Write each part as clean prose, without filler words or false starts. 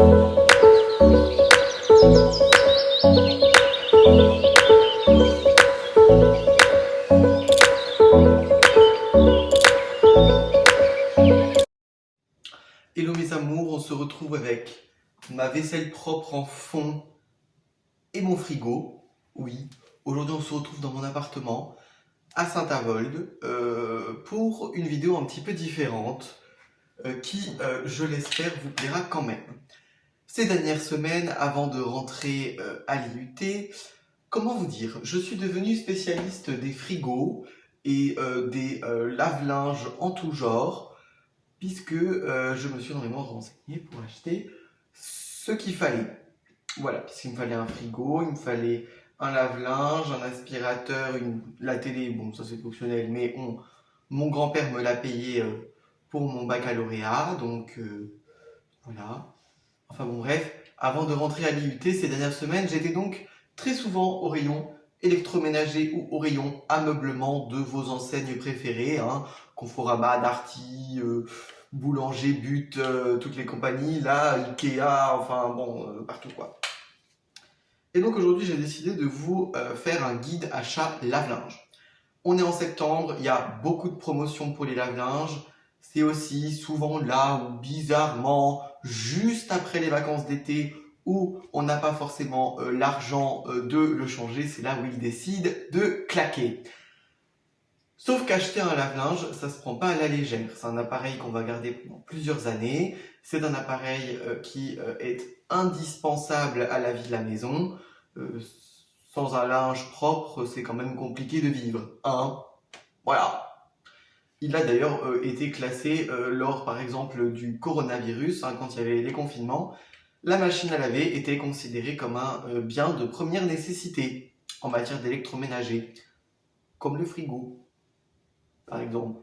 Hello mes amours, on se retrouve avec ma vaisselle propre en fond et mon frigo. Oui, aujourd'hui on se retrouve dans mon appartement à Saint-Avold pour une vidéo un petit peu différente qui, je l'espère, vous plaira quand même. Ces dernières semaines, avant de rentrer à l'IUT, comment vous dire, je suis devenu spécialiste des frigos et des lave-linges en tout genre, puisque je me suis énormément renseigné pour acheter ce qu'il fallait. Voilà, puisqu'il me fallait un frigo, il me fallait un lave-linge, un aspirateur, la télé, bon ça c'est optionnel, mais mon grand-père me l'a payé pour mon baccalauréat, donc voilà. Enfin bon bref, avant de rentrer à l'IUT ces dernières semaines, j'étais donc très souvent au rayon électroménager ou au rayon ameublement de vos enseignes préférées, hein, Conforama, Darty, Boulanger, But, toutes les compagnies, là, Ikea, enfin bon, partout quoi. Et donc aujourd'hui, j'ai décidé de vous faire un guide achat lave-linge. On est en septembre, il y a beaucoup de promotions pour les lave-linges. C'est aussi souvent là où, bizarrement, juste après les vacances d'été, où on n'a pas forcément l'argent de le changer, c'est là où ils décident de claquer. Sauf qu'acheter un lave-linge, ça se prend pas à la légère. C'est un appareil qu'on va garder pendant plusieurs années. C'est un appareil qui est indispensable à la vie de la maison. Sans un linge propre, c'est quand même compliqué de vivre, hein. Voilà. Il a d'ailleurs été classé lors, par exemple, du coronavirus, hein, quand il y avait les confinements. La machine à laver était considérée comme un bien de première nécessité en matière d'électroménager, comme le frigo, par exemple.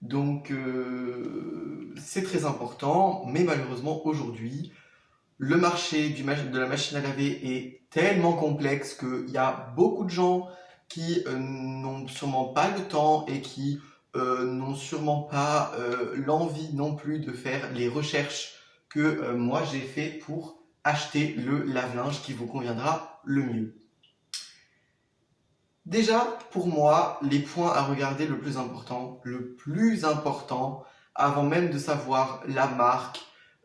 Donc, c'est très important, mais malheureusement, aujourd'hui, le marché de la machine à laver est tellement complexe qu'il y a beaucoup de gens qui n'ont sûrement pas le temps et qui n'ont sûrement pas l'envie non plus de faire les recherches que moi j'ai fait pour acheter le lave-linge qui vous conviendra le mieux. Déjà, pour moi, les points à regarder le plus important, avant même de savoir la marque,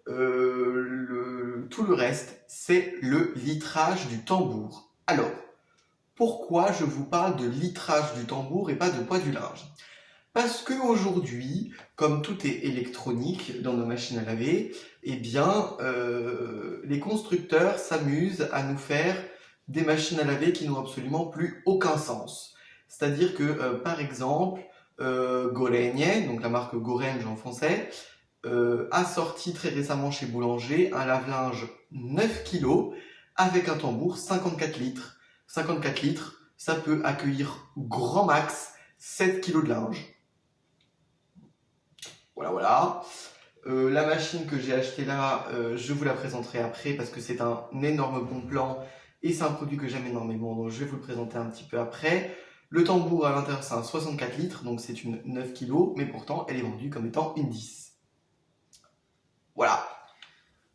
tout le reste, c'est le litrage du tambour. Alors, pourquoi je vous parle de litrage du tambour et pas de poids du linge? Parce qu'aujourd'hui, comme tout est électronique dans nos machines à laver, eh bien, les constructeurs s'amusent à nous faire des machines à laver qui n'ont absolument plus aucun sens. C'est-à-dire que, par exemple, Gorenje, donc la marque Gorenje en français, a sorti très récemment chez Boulanger un lave-linge 9 kg avec un tambour 54 litres. 54 litres, ça peut accueillir grand max 7 kg de linge. Voilà. La machine que j'ai achetée là, je vous la présenterai après parce que c'est un énorme bon plan et c'est un produit que j'aime énormément, donc je vais vous le présenter un petit peu après. Le tambour à l'intérieur, c'est un 64 litres, donc c'est une 9 kg, mais pourtant elle est vendue comme étant une 10. Voilà.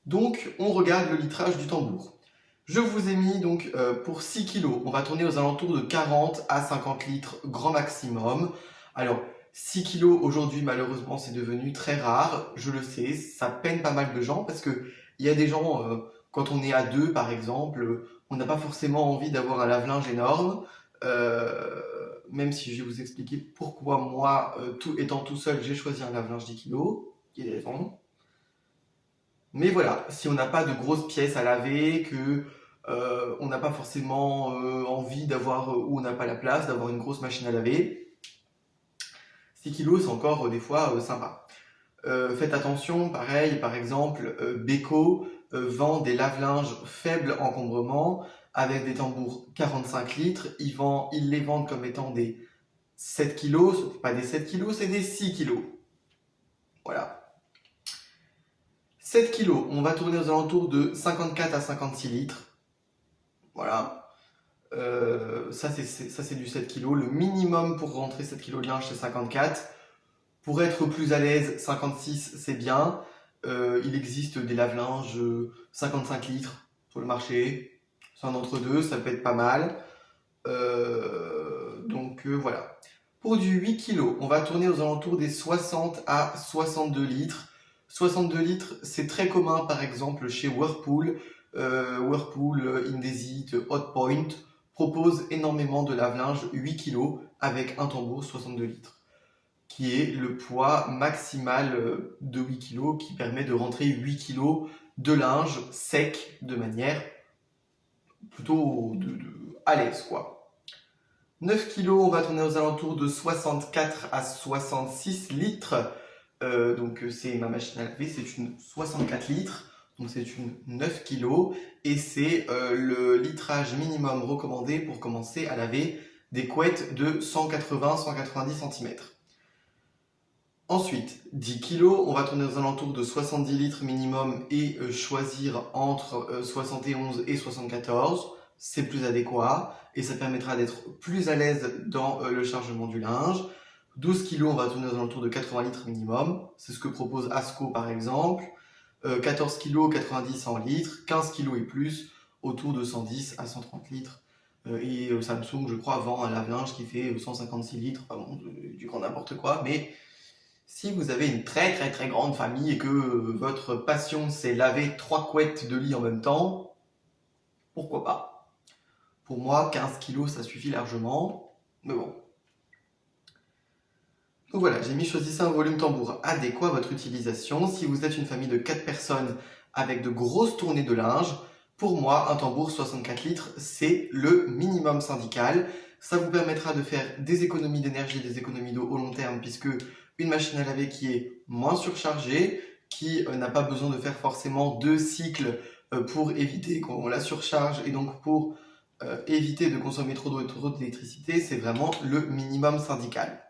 Donc on regarde le litrage du tambour. Je vous ai mis donc pour 6 kg, on va tourner aux alentours de 40 à 50 litres grand maximum. Alors 6 kg aujourd'hui malheureusement c'est devenu très rare, je le sais, ça peine pas mal de gens parce que il y a des gens, quand on est à deux par exemple, on n'a pas forcément envie d'avoir un lave-linge énorme, même si je vais vous expliquer pourquoi moi, étant tout seul, j'ai choisi un lave-linge 10 kg, il y a des raisons. Mais voilà, si on n'a pas de grosses pièces à laver, que on n'a pas forcément envie d'avoir, ou on n'a pas la place d'avoir une grosse machine à laver, 6 kg c'est encore des fois sympa. Faites attention, pareil, par exemple, Beko vend des lave-linges faible encombrement avec des tambours 45 litres. Ils les vendent comme étant des 7 kg, c'est pas des 7 kg, c'est des 6 kg. Voilà. 7 kg, on va tourner aux alentours de 54 à 56 litres. Voilà. Ça c'est du 7 kg. Le minimum pour rentrer 7 kg de linge, c'est 54. Pour être plus à l'aise, 56 c'est bien. Il existe des lave-linges 55 litres sur le marché. C'est un entre-deux, ça peut être pas mal. Voilà. Pour du 8 kg, on va tourner aux alentours des 60 à 62 litres. 62 litres, c'est très commun par exemple chez Whirlpool. Whirlpool, Indesit, Hotpoint proposent énormément de lave-linge 8 kg avec un tambour 62 litres, qui est le poids maximal de 8 kg qui permet de rentrer 8 kg de linge sec de manière plutôt à l'aise, quoi. 9 kg, on va tourner aux alentours de 64 à 66 litres. C'est ma machine à laver, c'est une 64 litres. Donc c'est une 9 kg. Et c'est le litrage minimum recommandé pour commencer à laver des couettes de 180-190 cm. Ensuite, 10 kg, on va tourner aux alentours de 70 litres minimum et choisir entre 71 et 74. C'est plus adéquat et ça permettra d'être plus à l'aise dans le chargement du linge. 12 kg, on va tourner aux alentours de 80 litres minimum. C'est ce que propose Asco par exemple. 14 kg, 90-100 litres. 15 kg et plus, autour de 110 à 130 litres. Et Samsung, je crois, vend un lave-linge qui fait 156 litres. Enfin bon, du grand n'importe quoi, mais si vous avez une très grande famille et que votre passion c'est laver 3 couettes de lit en même temps, pourquoi pas? Pour moi, 15 kg ça suffit largement, mais bon. Donc voilà, j'ai mis choisissez un volume tambour adéquat à votre utilisation. Si vous êtes une famille de 4 personnes avec de grosses tournées de linge, pour moi, un tambour 64 litres, c'est le minimum syndical. Ça vous permettra de faire des économies d'énergie, des économies d'eau au long terme, puisque une machine à laver qui est moins surchargée, qui n'a pas besoin de faire forcément 2 cycles pour éviter qu'on la surcharge et donc pour éviter de consommer trop d'eau et trop d'électricité, c'est vraiment le minimum syndical.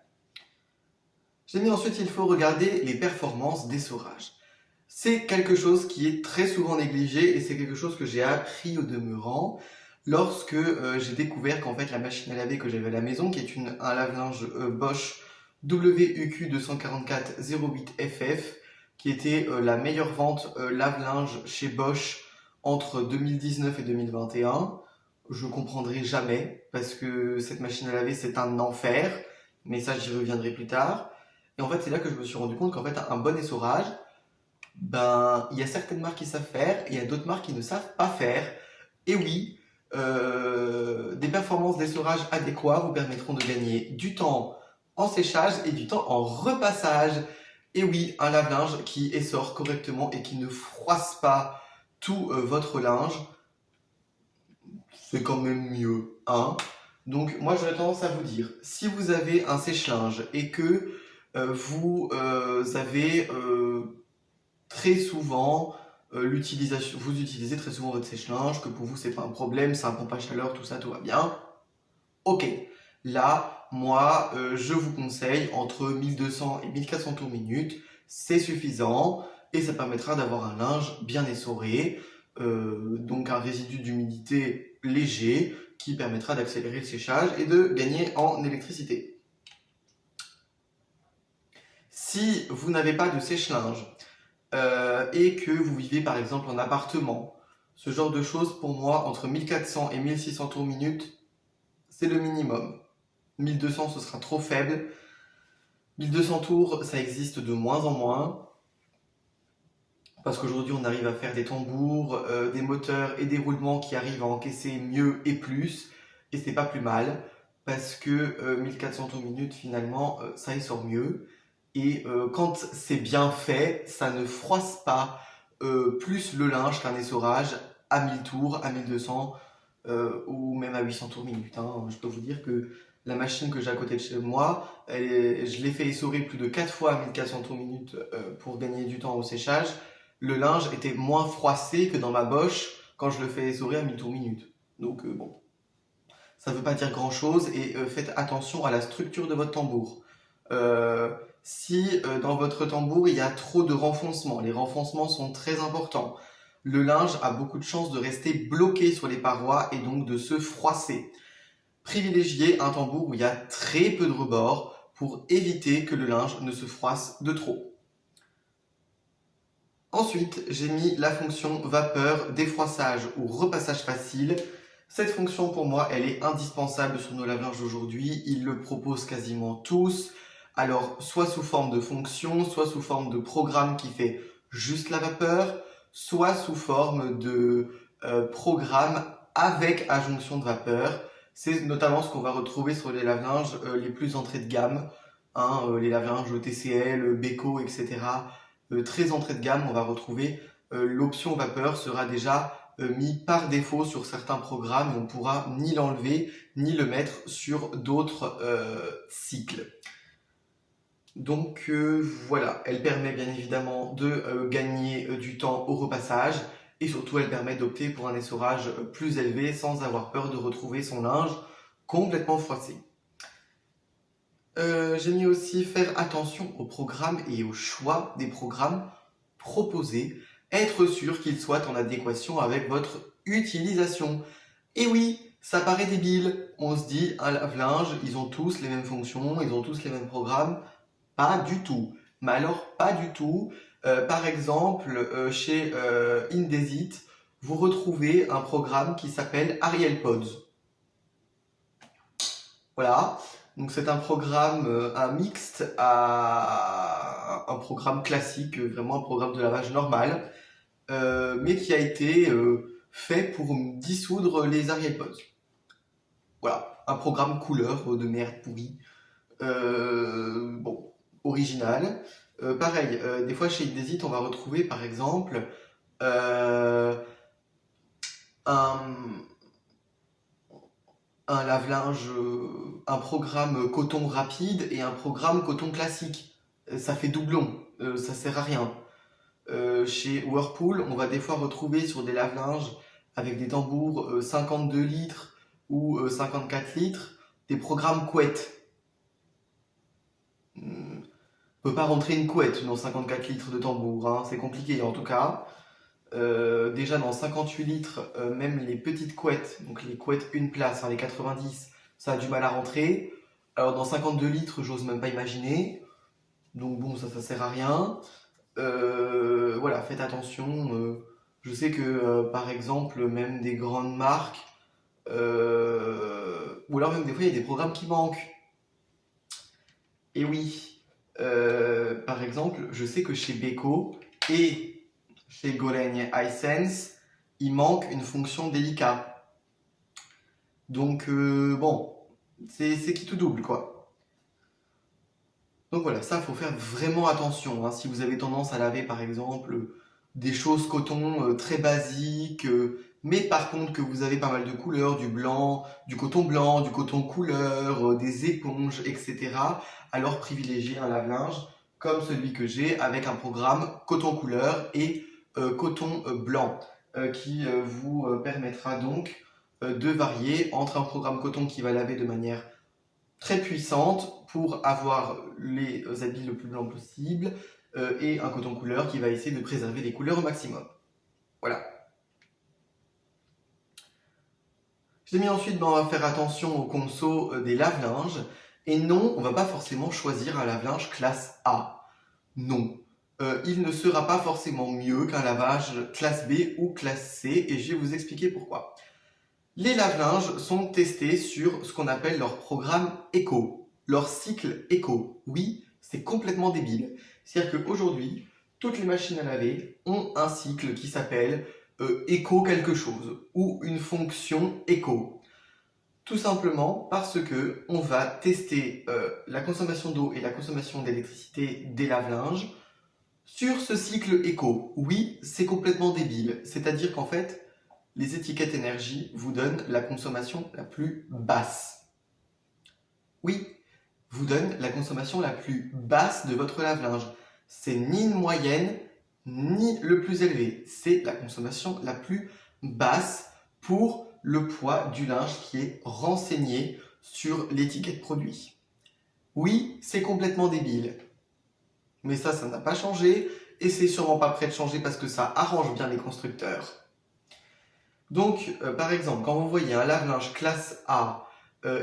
J'ai mis ensuite, il faut regarder les performances d'essorage. C'est quelque chose qui est très souvent négligé et c'est quelque chose que j'ai appris au demeurant lorsque j'ai découvert qu'en fait la machine à laver que j'avais à la maison, qui est un lave-linge Bosch WUQ 244 08FF, qui était la meilleure vente lave-linge chez Bosch entre 2019 et 2021. Je comprendrai jamais parce que cette machine à laver c'est un enfer, mais ça j'y reviendrai plus tard. Et en fait c'est là que je me suis rendu compte qu'en fait un bon essorage, il y a certaines marques qui savent faire et il y a d'autres marques qui ne savent pas faire. Et oui, des performances d'essorage adéquats vous permettront de gagner du temps en séchage et du temps en repassage. Et oui, un lave-linge qui essore correctement et qui ne froisse pas tout votre linge, c'est quand même mieux, hein. Donc moi j'aurais tendance à vous dire, si vous avez un sèche-linge et que vous avez très souvent vous utilisez très souvent votre sèche-linge, que pour vous c'est pas un problème, c'est un pompe à chaleur, tout ça, tout va bien. Ok, là, moi, je vous conseille entre 1200 et 1400 tours minute, c'est suffisant et ça permettra d'avoir un linge bien essoré, donc un résidu d'humidité léger qui permettra d'accélérer le séchage et de gagner en électricité. Si vous n'avez pas de sèche-linge, et que vous vivez par exemple en appartement, ce genre de choses pour moi entre 1400 et 1600 tours minute, c'est le minimum. 1200 ce sera trop faible. 1200 tours ça existe de moins en moins parce qu'aujourd'hui on arrive à faire des tambours, des moteurs et des roulements qui arrivent à encaisser mieux et plus, et c'est pas plus mal parce que 1400 tours minute finalement ça essore mieux. Et quand c'est bien fait, ça ne froisse pas plus le linge qu'un essorage à 1000 tours, à 1200 ou même à 800 tours minute, hein. Je peux vous dire que la machine que j'ai à côté de chez moi, je l'ai fait essorer plus de 4 fois à 1400 tours minute pour gagner du temps au séchage. Le linge était moins froissé que dans ma Bosch quand je le fais essorer à 1000 tours minute. Donc bon, ça ne veut pas dire grand chose et faites attention à la structure de votre tambour. Si dans votre tambour il y a trop de renfoncements, les renfoncements sont très importants. Le linge a beaucoup de chances de rester bloqué sur les parois et donc de se froisser. Privilégiez un tambour où il y a très peu de rebord pour éviter que le linge ne se froisse de trop. Ensuite, j'ai mis la fonction vapeur, défroissage ou repassage facile. Cette fonction, pour moi, elle est indispensable sur nos lave-linges d'aujourd'hui. Ils le proposent quasiment tous. Alors, soit sous forme de fonction, soit sous forme de programme qui fait juste la vapeur, soit sous forme de programme avec adjonction de vapeur. C'est notamment ce qu'on va retrouver sur les lave-linges les plus entrée de gamme, hein, les lave-linges TCL, Beko, etc. Très entrée de gamme, on va retrouver l'option vapeur sera déjà mis par défaut sur certains programmes et on ne pourra ni l'enlever ni le mettre sur d'autres cycles. Donc voilà, elle permet bien évidemment de gagner du temps au repassage et surtout elle permet d'opter pour un essorage plus élevé sans avoir peur de retrouver son linge complètement froissé. J'ai mis aussi faire attention au programme et au choix des programmes proposés, être sûr qu'ils soient en adéquation avec votre utilisation. Et oui, ça paraît débile, on se dit un lave-linge, ils ont tous les mêmes fonctions, ils ont tous les mêmes programmes. Pas du tout. Mais alors, pas du tout. Par exemple, chez Indesit, vous retrouvez un programme qui s'appelle Ariel Pods. Voilà. Donc c'est un programme, un mixte à un programme classique, vraiment un programme de lavage normal, mais qui a été fait pour dissoudre les Ariel Pods. Voilà, un programme couleur de merde pourrie. Bon, original. Pareil, des fois chez Indesit, on va retrouver par exemple un, un lave-linge, un programme coton rapide et un programme coton classique. Ça fait doublon, ça sert à rien. Chez Whirlpool, on va des fois retrouver sur des lave-linges avec des tambours 52 litres ou 54 litres des programmes couettes. On peut pas rentrer une couette dans 54 litres de tambour, hein, c'est compliqué en tout cas. Déjà dans 58 litres, même les petites couettes, donc les couettes une place, hein, les 90, ça a du mal à rentrer. Alors dans 52 litres, j'ose même pas imaginer. Donc bon, ça sert à rien. Voilà, faites attention. Je sais que par exemple, même des grandes marques, ou alors même des fois il y a des programmes qui manquent. Et oui, par exemple, je sais que chez Beko et chez Golegne iSense, il manque une fonction délicat. Donc bon, c'est qui tout double quoi. Donc voilà, ça faut faire vraiment attention, hein. Si vous avez tendance à laver par exemple des choses coton très basiques, mais par contre que vous avez pas mal de couleurs, du blanc, du coton couleur, des éponges, etc. Alors privilégiez un lave-linge comme celui que j'ai avec un programme coton couleur et coton blanc qui vous permettra donc de varier entre un programme coton qui va laver de manière très puissante pour avoir les habits le plus blanc possible et un coton couleur qui va essayer de préserver les couleurs au maximum. Voilà. J'ai mis ensuite, on va faire attention au conso des lave-linges. Et non, on ne va pas forcément choisir un lave-linge classe A. Non. Il ne sera pas forcément mieux qu'un lavage classe B ou classe C et je vais vous expliquer pourquoi. Les lave-linges sont testés sur ce qu'on appelle leur programme éco, leur cycle éco. Oui, c'est complètement débile. C'est-à-dire qu'aujourd'hui, toutes les machines à laver ont un cycle qui s'appelle éco quelque chose ou une fonction éco. Tout simplement parce que on va tester la consommation d'eau et la consommation d'électricité des lave-linges sur ce cycle éco. Oui, c'est complètement débile. C'est-à-dire qu'en fait, les étiquettes énergie vous donnent la consommation la plus basse. Oui, vous donnent la consommation la plus basse de votre lave-linge. C'est ni une moyenne, ni le plus élevé. C'est la consommation la plus basse pour le poids du linge qui est renseigné sur l'étiquette produit. Oui, c'est complètement débile. Mais ça n'a pas changé et c'est sûrement pas prêt de changer parce que ça arrange bien les constructeurs. Donc, par exemple, quand vous voyez un lave-linge classe A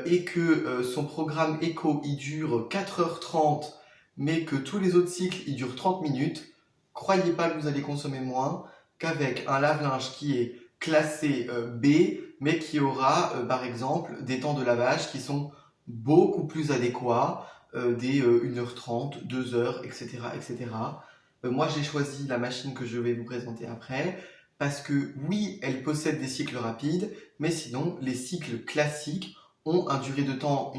et que son programme éco il dure 4h30, mais que tous les autres cycles ils durent 30 minutes, croyez pas que vous allez consommer moins qu'avec un lave-linge qui est classé B, mais qui aura par exemple des temps de lavage qui sont beaucoup plus adéquats, des 1h30, 2h, etc. etc. Moi j'ai choisi la machine que je vais vous présenter après, parce que oui, elle possède des cycles rapides, mais sinon les cycles classiques ont une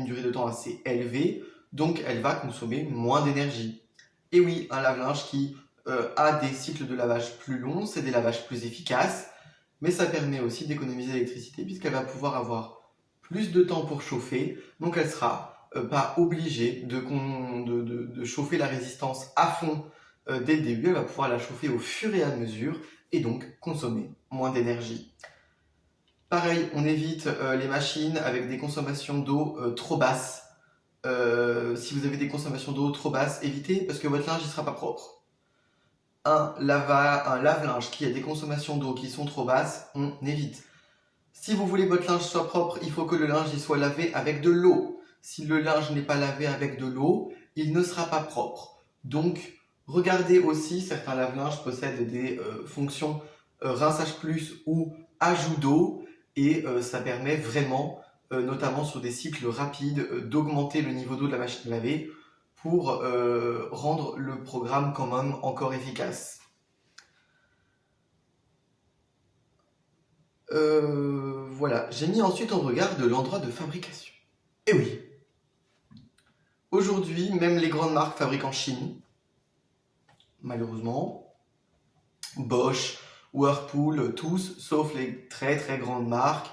durée de temps assez élevée, donc elle va consommer moins d'énergie. Et oui, un lave-linge qui a des cycles de lavage plus longs, c'est des lavages plus efficaces, mais ça permet aussi d'économiser l'électricité puisqu'elle va pouvoir avoir plus de temps pour chauffer, donc elle sera pas obligée de chauffer la résistance à fond dès le début, elle va pouvoir la chauffer au fur et à mesure et donc consommer moins d'énergie. Pareil, on évite les machines avec des consommations d'eau trop basses. Si vous avez des consommations d'eau trop basses, évitez parce que votre linge ne sera pas propre. Un lave-linge qui a des consommations d'eau qui sont trop basses, on évite. Si vous voulez que votre linge soit propre, il faut que le linge y soit lavé avec de l'eau. Si le linge n'est pas lavé avec de l'eau, il ne sera pas propre. Donc, regardez aussi, certains lave-linges possèdent des fonctions rinçage plus ou ajout d'eau et ça permet vraiment, notamment sur des cycles rapides, d'augmenter le niveau d'eau de la machine à laver pour rendre le programme quand même encore efficace. Voilà, j'ai mis ensuite en regard de l'endroit de fabrication. Et oui, aujourd'hui, même les grandes marques fabriquent en Chine, malheureusement. Bosch, Whirlpool, tous, sauf les très très grandes marques.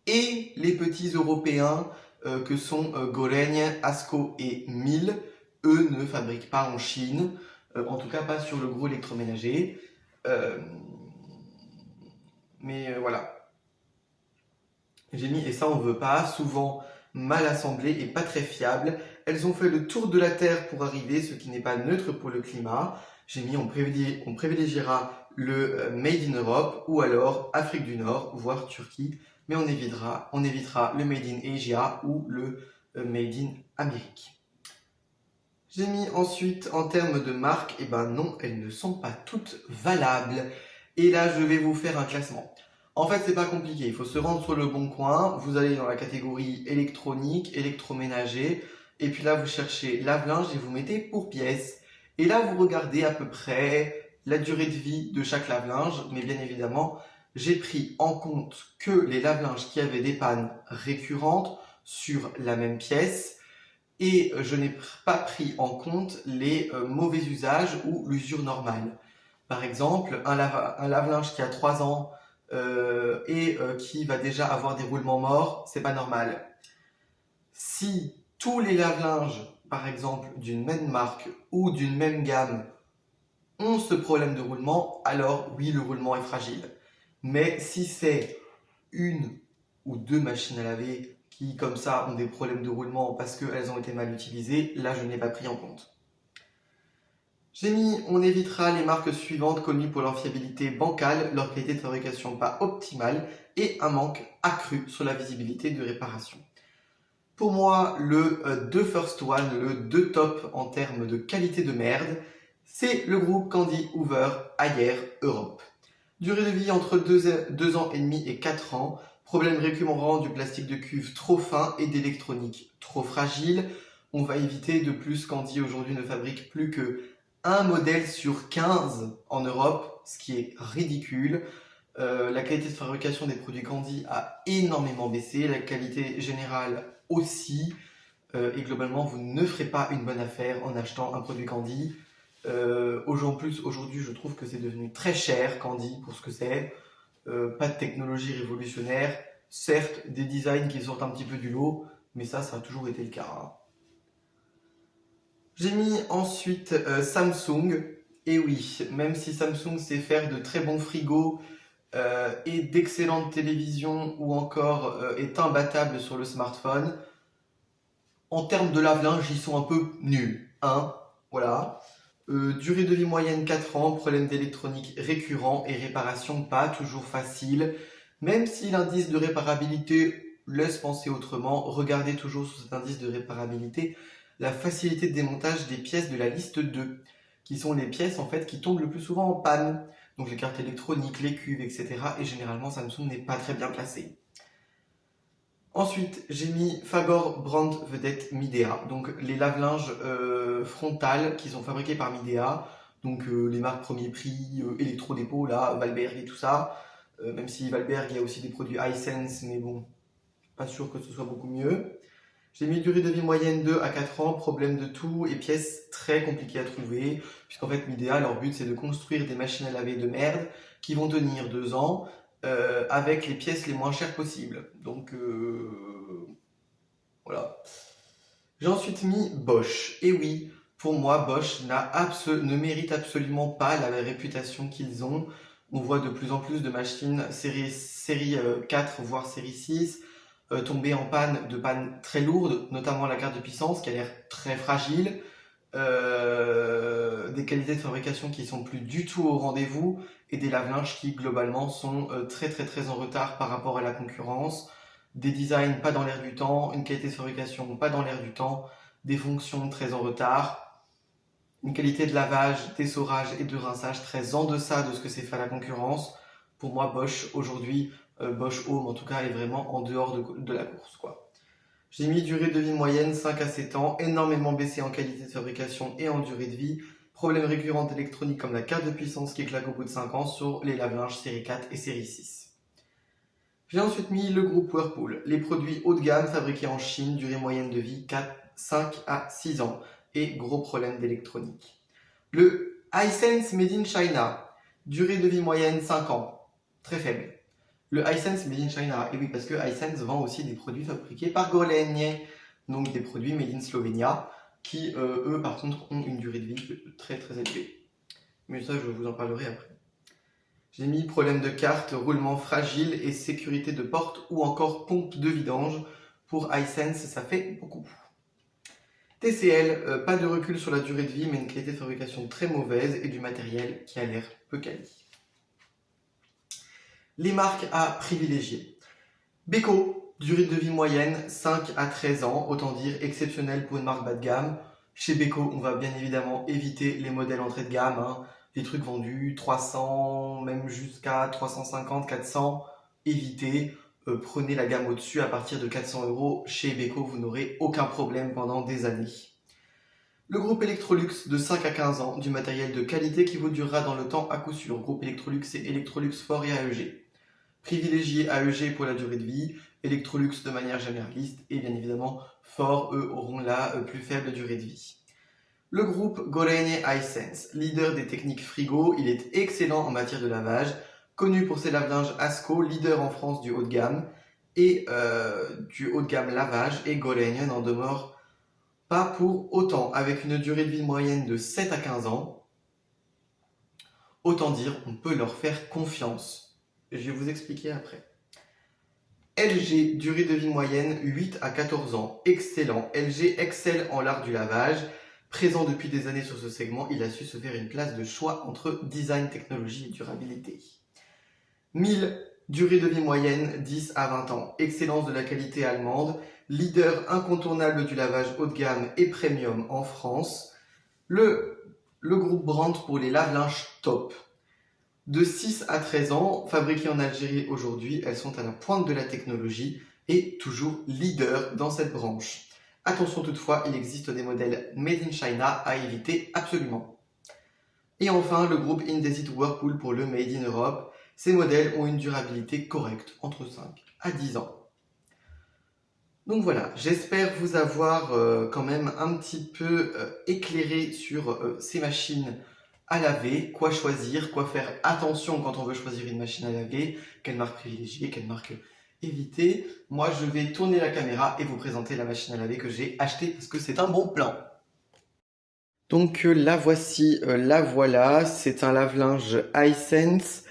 Et les petits européens que sont Goregne, Asco et Miele, eux ne fabriquent pas en Chine, en tout cas pas sur le gros électroménager. Mais voilà. J'ai mis, et ça on veut pas, souvent mal assemblées et pas très fiables. Elles ont fait le tour de la Terre pour arriver, ce qui n'est pas neutre pour le climat. J'ai mis, on privilégiera le Made in Europe ou alors Afrique du Nord, voire Turquie. Mais on évitera le Made in Asia ou le Made in Amérique. J'ai mis ensuite en termes de marque, et ben non, elles ne sont pas toutes valables. Et là, je vais vous faire un classement. En fait, c'est pas compliqué, il faut se rendre sur le bon coin, vous allez dans la catégorie électronique, électroménager, et puis là, vous cherchez lave-linge et vous mettez pour pièce. Et là, vous regardez à peu près la durée de vie de chaque lave-linge, mais bien évidemment, j'ai pris en compte que les lave-linges qui avaient des pannes récurrentes sur la même pièce, et je n'ai pas pris en compte les mauvais usages ou l'usure normale. Par exemple, un lave-linge qui a 3 ans et qui va déjà avoir des roulements morts, c'est pas normal. Si tous les lave-linges, par exemple, d'une même marque ou d'une même gamme ont ce problème de roulement, alors oui, le roulement est fragile. Mais si c'est une ou deux machines à laver qui, comme ça, ont des problèmes de roulement parce qu'elles ont été mal utilisées, là, je n'ai pas pris en compte. J'ai mis, on évitera les marques suivantes connues pour leur fiabilité bancale, leur qualité de fabrication pas optimale et un manque accru sur la visibilité de réparation. Pour moi, le 2 First One, le 2 top en termes de qualité de merde, c'est le groupe Candy Hoover Haier Europe. Durée de vie entre 2 ans et demi et 4 ans. Problème récurrent du plastique de cuve trop fin et d'électronique trop fragile. On va éviter de plus, Candy aujourd'hui ne fabrique plus que un modèle sur 15 en Europe, ce qui est ridicule. La qualité de fabrication des produits Candy a énormément baissé, la qualité générale aussi. Et globalement, vous ne ferez pas une bonne affaire en achetant un produit Candy. Aujourd'hui, je trouve que c'est devenu très cher, Candy, pour ce que c'est. Pas de technologie révolutionnaire. Certes, des designs qui sortent un petit peu du lot, mais ça a toujours été le cas. Hein. J'ai mis ensuite Samsung. Et oui, même si Samsung sait faire de très bons frigos et d'excellentes télévisions ou encore est imbattable sur le smartphone, en termes de lave-linge, ils sont un peu nuls. Hein, voilà. Durée de vie moyenne 4 ans, problème d'électronique récurrent et réparation pas toujours facile. Même si l'indice de réparabilité laisse penser autrement, regardez toujours sur cet indice de réparabilité la facilité de démontage des pièces de la liste 2, qui sont les pièces en fait qui tombent le plus souvent en panne. Donc les cartes électroniques, les cuves, etc. Et généralement Samsung n'est pas très bien placé. Ensuite, j'ai mis Fagor Brand Vedette Midea, donc les lave-linges frontales qui sont fabriqués par Midea, donc les marques premier prix, Electrodépôt, là, Valberg et tout ça, même si Valberg, il y a aussi des produits Hisense, mais bon, pas sûr que ce soit beaucoup mieux. J'ai mis durée de vie moyenne 2 à 4 ans, problème de tout et pièces très compliquées à trouver, puisqu'en fait Midea, leur but c'est de construire des machines à laver de merde qui vont tenir 2 ans, avec les pièces les moins chères possibles. Donc voilà. J'ai ensuite mis Bosch. Et oui, pour moi, Bosch ne mérite absolument pas la réputation qu'ils ont. On voit de plus en plus de machines série 4, voire série 6, tomber en panne, de panne très lourde, notamment la carte de puissance qui a l'air très fragile, des qualités de fabrication qui sont plus du tout au rendez-vous et des lave-linges qui globalement sont très en retard par rapport à la concurrence, des designs pas dans l'air du temps, une qualité de fabrication pas dans l'air du temps, des fonctions très en retard, une qualité de lavage, d'essorage et de rinçage très en deçà de ce que c'est fait à la concurrence. Pour moi, Bosch aujourd'hui, Bosch Home en tout cas, est vraiment en dehors de la course, quoi. J'ai mis durée de vie moyenne 5 à 7 ans, énormément baissé en qualité de fabrication et en durée de vie, problèmes récurrents d'électronique comme la carte de puissance qui claque au bout de 5 ans sur les lave-linges série 4 et série 6. J'ai ensuite mis le groupe Whirlpool, les produits haut de gamme fabriqués en Chine, durée moyenne de vie 5 à 6 ans et gros problèmes d'électronique. Le Hisense Made in China, durée de vie moyenne 5 ans, très faible. Le Hisense Made in China, et oui parce que Hisense vend aussi des produits fabriqués par Gorenje, donc des produits made in Slovenia, qui eux par contre ont une durée de vie très élevée. Mais ça je vous en parlerai après. J'ai mis problème de carte, roulement fragile et sécurité de porte ou encore pompe de vidange. Pour Hisense, ça fait beaucoup. TCL, pas de recul sur la durée de vie mais une qualité de fabrication très mauvaise et du matériel qui a l'air peu quali. Les marques à privilégier. Beko, durée de vie moyenne 5 à 13 ans, autant dire exceptionnel pour une marque bas de gamme. Chez Beko, on va bien évidemment éviter les modèles entrée de gamme, les trucs vendus 300, même jusqu'à 350, 400, évitez. Prenez la gamme au-dessus à partir de 400 €. Chez Beko, vous n'aurez aucun problème pendant des années. Le groupe Electrolux de 5 à 15 ans, du matériel de qualité qui vous durera dans le temps à coup sûr. Groupe Electrolux, c'est Electrolux Fort et AEG. Privilégiez AEG pour la durée de vie, Electrolux de manière généraliste et bien évidemment Fort, eux, auront la plus faible durée de vie. Le groupe Gorenje Hisense, leader des techniques frigo, il est excellent en matière de lavage, connu pour ses lave-linges Asco, leader en France du haut de gamme et du haut de gamme lavage, et Gorenje n'en demeure pas pour autant, avec une durée de vie moyenne de 7 à 15 ans. Autant dire, on peut leur faire confiance. Je vais vous expliquer après. LG, durée de vie moyenne 8 à 14 ans. Excellent. LG excelle en l'art du lavage. Présent depuis des années sur ce segment, il a su se faire une place de choix entre design, technologie et durabilité. 1000, durée de vie moyenne 10 à 20 ans. Excellence de la qualité allemande. Leader incontournable du lavage haut de gamme et premium en France. Le groupe Brandt pour les lave-linges top. De 6 à 13 ans, fabriquées en Algérie aujourd'hui, elles sont à la pointe de la technologie et toujours leader dans cette branche. Attention toutefois, il existe des modèles Made in China à éviter absolument. Et enfin, le groupe Indesit Whirlpool pour le Made in Europe. Ces modèles ont une durabilité correcte, entre 5 à 10 ans. Donc voilà, j'espère vous avoir quand même un petit peu éclairé sur ces machines à laver, quoi choisir, quoi faire attention quand on veut choisir une machine à laver, quelle marque privilégier, quelle marque éviter. Moi, je vais tourner la caméra et vous présenter la machine à laver que j'ai achetée parce que c'est un bon plan. Donc la voici, la voilà, c'est un lave-linge Hisense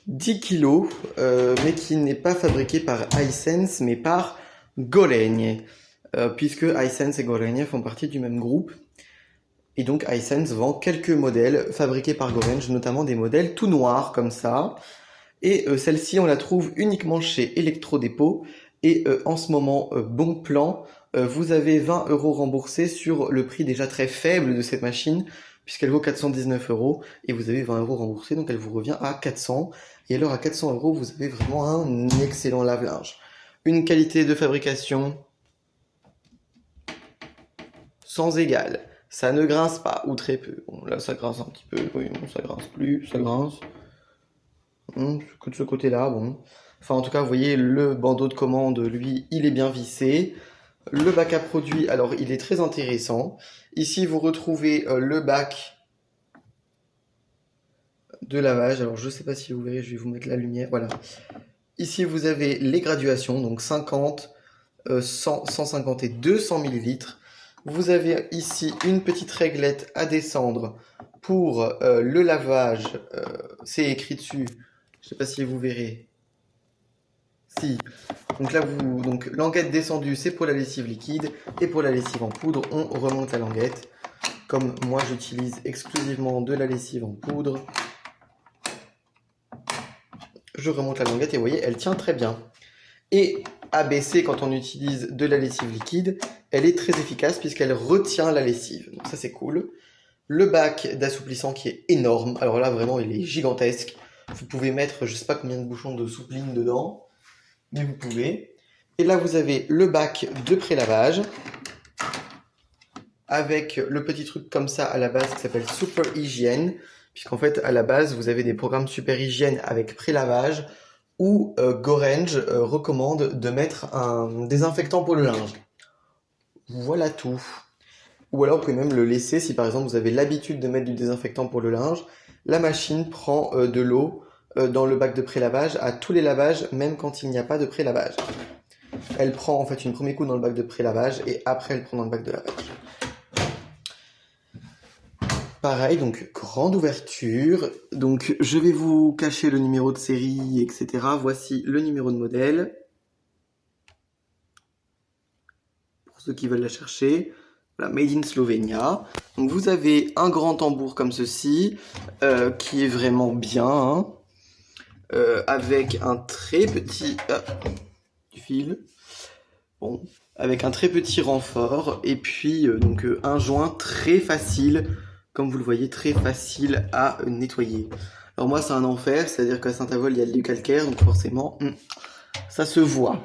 10 kg, mais qui n'est pas fabriqué par Hisense, mais par Gorenje, puisque Hisense et Gorenje font partie du même groupe. Et donc Hisense vend quelques modèles fabriqués par Gorenje, notamment des modèles tout noirs comme ça. Et celle-ci, on la trouve uniquement chez Electrodépôt. Et en ce moment, bon plan, vous avez 20 € remboursés sur le prix déjà très faible de cette machine, puisqu'elle vaut 419 € et vous avez 20 € remboursés, donc elle vous revient à 400. Et alors à 400 €, vous avez vraiment un excellent lave-linge. Une qualité de fabrication sans égale. Ça ne grince pas, ou très peu. Bon, là, ça grince un petit peu. Oui, bon, ça grince plus, ça grince. Que de ce côté-là, bon. Enfin, en tout cas, vous voyez, le bandeau de commande, lui, il est bien vissé. Le bac à produits, alors, il est très intéressant. Ici, vous retrouvez le bac de lavage. Alors, je ne sais pas si vous verrez, je vais vous mettre la lumière. Voilà. Ici, vous avez les graduations, donc 50, 100, 150 et 200 ml. Vous avez ici une petite réglette à descendre pour le lavage. C'est écrit dessus. Je ne sais pas si vous verrez. Si. Donc là, donc languette descendue, c'est pour la lessive liquide. Et pour la lessive en poudre, on remonte la languette. Comme moi, j'utilise exclusivement de la lessive en poudre. Je remonte la languette et vous voyez, elle tient très bien. Et abaissée, quand on utilise de la lessive liquide, elle est très efficace puisqu'elle retient la lessive. Donc ça, c'est cool. Le bac d'assouplissant qui est énorme. Alors là, vraiment, il est gigantesque. Vous pouvez mettre, je sais pas combien de bouchons de soupline dedans, mais vous pouvez. Et là, vous avez le bac de pré-lavage avec le petit truc comme ça à la base qui s'appelle Super Hygiene, puisqu'en fait, à la base, vous avez des programmes Super Hygiene avec pré-lavage où Gorange recommande de mettre un désinfectant pour le linge. Voilà tout. Ou alors, vous pouvez même le laisser si par exemple vous avez l'habitude de mettre du désinfectant pour le linge. La machine prend de l'eau dans le bac de pré-lavage à tous les lavages, même quand il n'y a pas de pré-lavage. Elle prend en fait une première coup dans le bac de pré-lavage et après elle prend dans le bac de lavage. Pareil, donc grande ouverture. Donc je vais vous cacher le numéro de série, etc. Voici le numéro de modèle. Pour ceux qui veulent la chercher. Voilà, Made in Slovenia. Donc vous avez un grand tambour comme ceci, qui est vraiment bien, hein, avec un très petit... du fil. Bon, avec un très petit renfort, et puis donc un joint très facile, comme vous le voyez, très facile à nettoyer. Alors moi c'est un enfer, c'est-à-dire qu'à Saint-Avold il y a du calcaire, donc forcément ça se voit.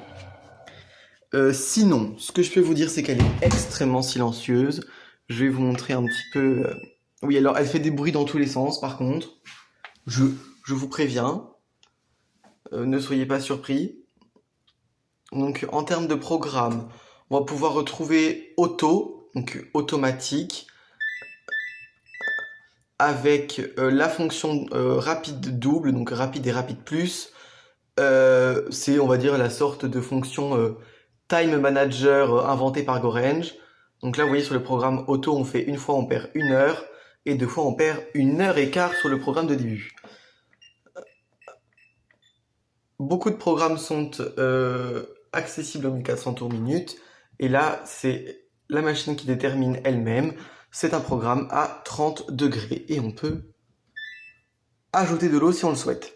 Sinon, ce que je peux vous dire c'est qu'elle est extrêmement silencieuse. Je vais vous montrer un petit peu... Oui, alors elle fait des bruits dans tous les sens par contre. Je vous préviens. Ne soyez pas surpris. Donc en termes de programme, on va pouvoir retrouver auto, donc automatique, avec la fonction rapide double, donc rapide et rapide plus. C'est, on va dire, la sorte de fonction time manager inventée par Gorange. Donc là, vous voyez, sur le programme auto, on fait une fois on perd 1 heure, et 2 fois on perd 1h15 sur le programme de début. Beaucoup de programmes sont accessibles aux 1400 tours minute, et là, c'est la machine qui détermine elle-même. C'est un programme à 30 degrés, et on peut ajouter de l'eau si on le souhaite.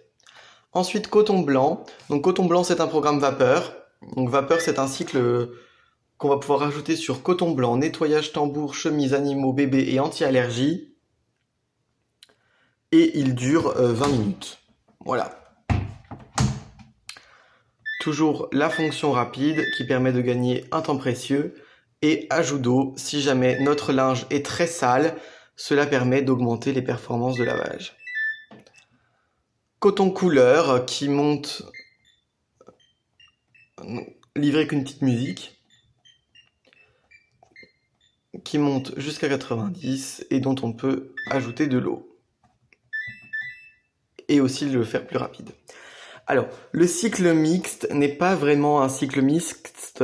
Ensuite, coton blanc. Donc coton blanc, c'est un programme vapeur. Donc vapeur, c'est un cycle qu'on va pouvoir ajouter sur coton blanc, nettoyage tambour, chemise, animaux, bébés et anti-allergie. Et il dure 20 minutes. Voilà. Toujours la fonction rapide qui permet de gagner un temps précieux. Et ajout d'eau, si jamais notre linge est très sale, cela permet d'augmenter les performances de lavage. Coton couleur qui monte, livré qu'une petite musique, qui monte jusqu'à 90 et dont on peut ajouter de l'eau. Et aussi le faire plus rapide. Alors, le cycle mixte n'est pas vraiment un cycle mixte,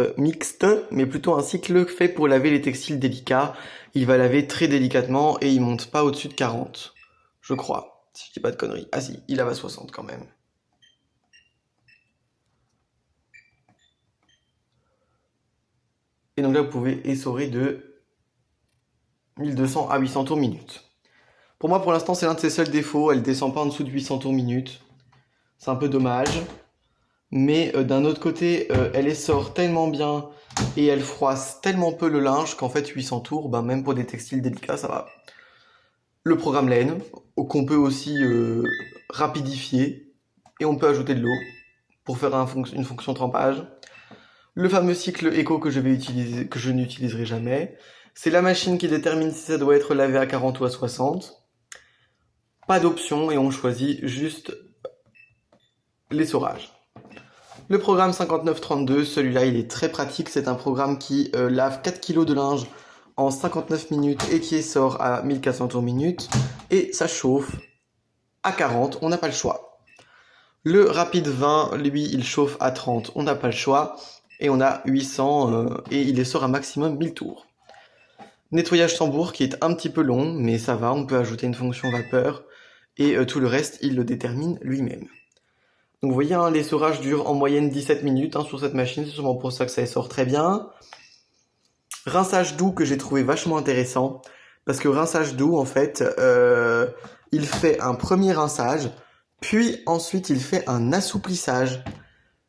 mais plutôt un cycle fait pour laver les textiles délicats. Il va laver très délicatement et il monte pas au-dessus de 40, je crois, si je dis pas de conneries. Ah si, il lave à 60 quand même. Et donc là, vous pouvez essorer de 1200 à 800 tours minute. Pour moi, pour l'instant, c'est l'un de ses seuls défauts. Elle descend pas en dessous de 800 tours minute. C'est un peu dommage. Mais d'un autre côté, elle essore tellement bien et elle froisse tellement peu le linge qu'en fait 800 tours, ben, même pour des textiles délicats, ça va. le programme laine, qu'on peut aussi rapidifier, et on peut ajouter de l'eau pour faire une fonction trempage. Le fameux cycle éco que je vais utiliser, que je n'utiliserai jamais. C'est la machine qui détermine si ça doit être lavé à 40 ou à 60. Pas d'option et on choisit juste l'essorage. Le programme 5932, celui-là il est très pratique. C'est un programme qui lave 4 kg de linge en 59 minutes et qui sort à 1400 tours minute. Et ça chauffe à 40, on n'a pas le choix. Le rapide 20, lui, il chauffe à 30, on n'a pas le choix. Et on a 800 et il sort à maximum 1000 tours. Nettoyage tambour qui est un petit peu long, mais ça va, on peut ajouter une fonction vapeur. Et tout le reste, il le détermine lui-même. Donc vous voyez, hein, l'essorage dure en moyenne 17 minutes sur cette machine, c'est sûrement pour ça que ça essore très bien. Rinçage doux que j'ai trouvé vachement intéressant, parce que rinçage doux, en fait, il fait un premier rinçage, puis ensuite il fait un assouplissage,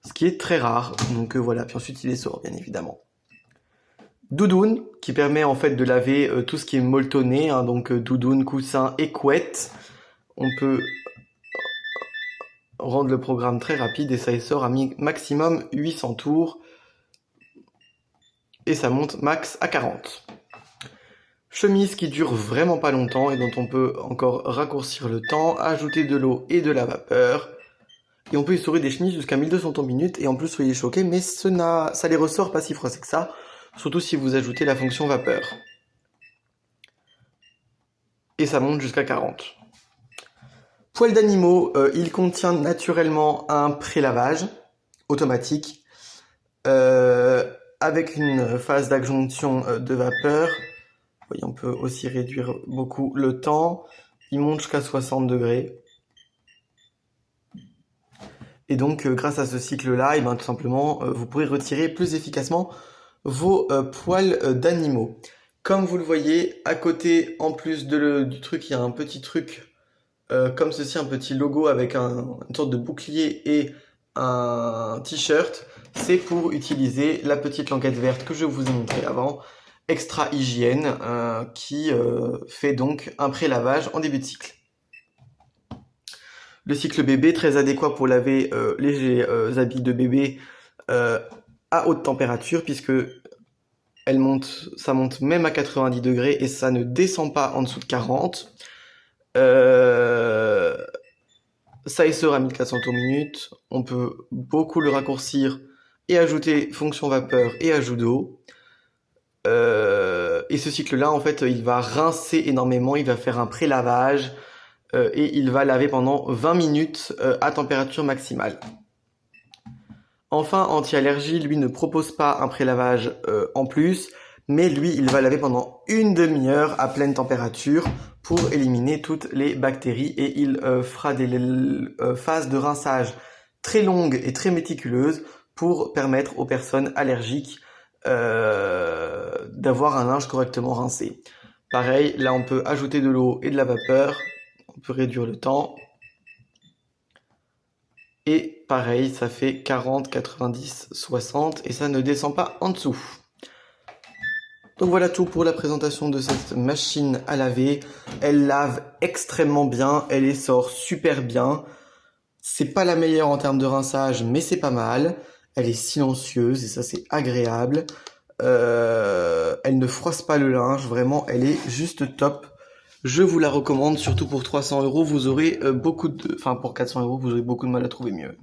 ce qui est très rare, donc voilà, puis ensuite il essore, bien évidemment. Doudoune, qui permet en fait de laver tout ce qui est molletonné, donc doudoune, coussin et couette. On peut rendre le programme très rapide et ça essore à maximum 800 tours. Et ça monte max à 40. Chemise qui dure vraiment pas longtemps et dont on peut encore raccourcir le temps, ajouter de l'eau et de la vapeur. Et on peut essorer des chemises jusqu'à 1200 tours minute et en plus soyez choqués, mais ça les ressort pas si froissés que ça, surtout si vous ajoutez la fonction vapeur. Et ça monte jusqu'à 40. Poil d'animaux, il contient naturellement un pré-lavage automatique avec une phase d'adjonction de vapeur. Vous voyez, on peut aussi réduire beaucoup le temps. Il monte jusqu'à 60 degrés. Et donc, grâce à ce cycle-là, tout simplement, vous pourrez retirer plus efficacement vos poils d'animaux. Comme vous le voyez, à côté, en plus du truc, il y a un petit truc comme ceci, un petit logo avec une sorte de bouclier et un t-shirt. C'est pour utiliser la petite languette verte que je vous ai montré avant, Extra Hygiène, qui fait donc un pré-lavage en début de cycle. Le cycle bébé, très adéquat pour laver les habits de bébé à haute température, puisque ça monte même à 90 degrés et ça ne descend pas en dessous de 40. Ça essore à 1400 tours minute. On peut beaucoup le raccourcir et ajouter fonction vapeur et ajout d'eau. Et ce cycle-là, en fait, il va rincer énormément, il va faire un pré-lavage et il va laver pendant 20 minutes à température maximale. Enfin, Anti-Allergie, lui, ne propose pas un pré-lavage en plus, mais lui, il va laver pendant une demi-heure à pleine température pour éliminer toutes les bactéries et il fera des phases de rinçage très longues et très méticuleuses pour permettre aux personnes allergiques d'avoir un linge correctement rincé. Pareil, là on peut ajouter de l'eau et de la vapeur, on peut réduire le temps. Et pareil, ça fait 40, 90, 60 et ça ne descend pas en dessous. Donc voilà tout pour la présentation de cette machine à laver. Elle lave extrêmement bien, elle essore super bien. C'est pas la meilleure en termes de rinçage, mais c'est pas mal. Elle est silencieuse et ça c'est agréable. Elle ne froisse pas le linge, vraiment elle est juste top. Je vous la recommande, surtout pour 300 €, vous aurez pour 400 €, vous aurez beaucoup de mal à trouver mieux.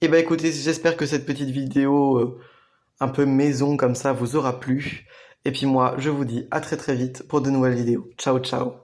Et bah écoutez, j'espère que cette petite vidéo un peu maison comme ça vous aura plu. Et puis moi, je vous dis à très très vite pour de nouvelles vidéos. Ciao ciao.